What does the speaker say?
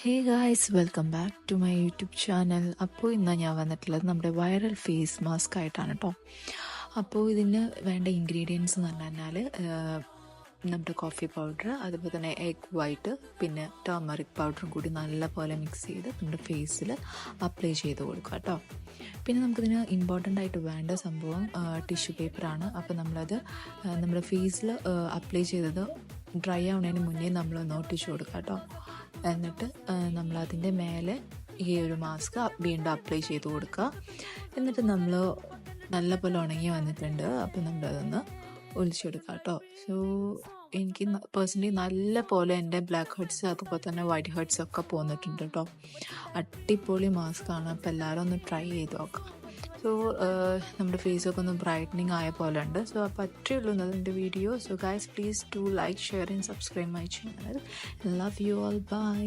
Hey guys, welcome back to my YouTube channel. അപ്പോൾ ഇന്ന് ഞാൻ വന്നിട്ടുള്ളത് നമ്മുടെ വൈറൽ ഫേസ് മാസ്ക് ആയിട്ടാണ് കേട്ടോ. അപ്പോൾ ഇതിന് വേണ്ട ഇൻഗ്രീഡിയൻസ് എന്ന് പറഞ്ഞു കഴിഞ്ഞാൽ നമ്മുടെ കോഫി പൗഡർ, അതുപോലെ തന്നെ എഗ് വൈറ്റ്, പിന്നെ ടർമറിക് പൗഡറും കൂടി നല്ലപോലെ മിക്സ് ചെയ്ത് നമ്മുടെ ഫേസിൽ അപ്ലൈ ചെയ്ത് കൊടുക്കുക കേട്ടോ. പിന്നെ നമുക്കിതിന് ഇമ്പോർട്ടൻ്റ് ആയിട്ട് വേണ്ട സംഭവം ടിഷ്യൂ പേപ്പറാണ്. അപ്പോൾ നമ്മളത് നമ്മുടെ ഫേസിൽ അപ്ലൈ ചെയ്തത് ഡ്രൈ ആവുന്നതിന് മുന്നേ നമ്മളൊന്ന് ഒട്ടിച്ചു കൊടുക്കുക കേട്ടോ. എന്നിട്ട് നമ്മളതിൻ്റെ മേലെ ഈ ഒരു മാസ്ക് വീണ്ടും അപ്ലൈ ചെയ്ത് കൊടുക്കുക. എന്നിട്ട് നമ്മൾ നല്ലപോലെ ഉണങ്ങി വന്നിട്ടുണ്ട്. അപ്പോൾ നമ്മളതൊന്ന് ഒലിച്ചെടുക്കുക കേട്ടോ. സോ എനിക്ക് പേഴ്സണലി നല്ല പോലെ എൻ്റെ ബ്ലാക്ക് ഹെഡ്സ് അതുപോലെ തന്നെ വൈറ്റ് ഹെഡ്സ് ഒക്കെ പോന്നിട്ടുണ്ട് കേട്ടോ. അടിപൊളി മാസ്ക് ആണ്. അപ്പോൾ എല്ലാവരും ഒന്ന് ട്രൈ ചെയ്ത് നോക്കാം. സോ നമ്മുടെ ഫേസൊക്കെ ഒന്ന് ബ്രൈറ്റനിങ് ആയ പോലെ ഉണ്ട്. സോ അപ്പോൾ അത്രയേ ഉള്ളൂ അതിൻ്റെ video. So guys, please do like, share and subscribe my channel. Love you all. By.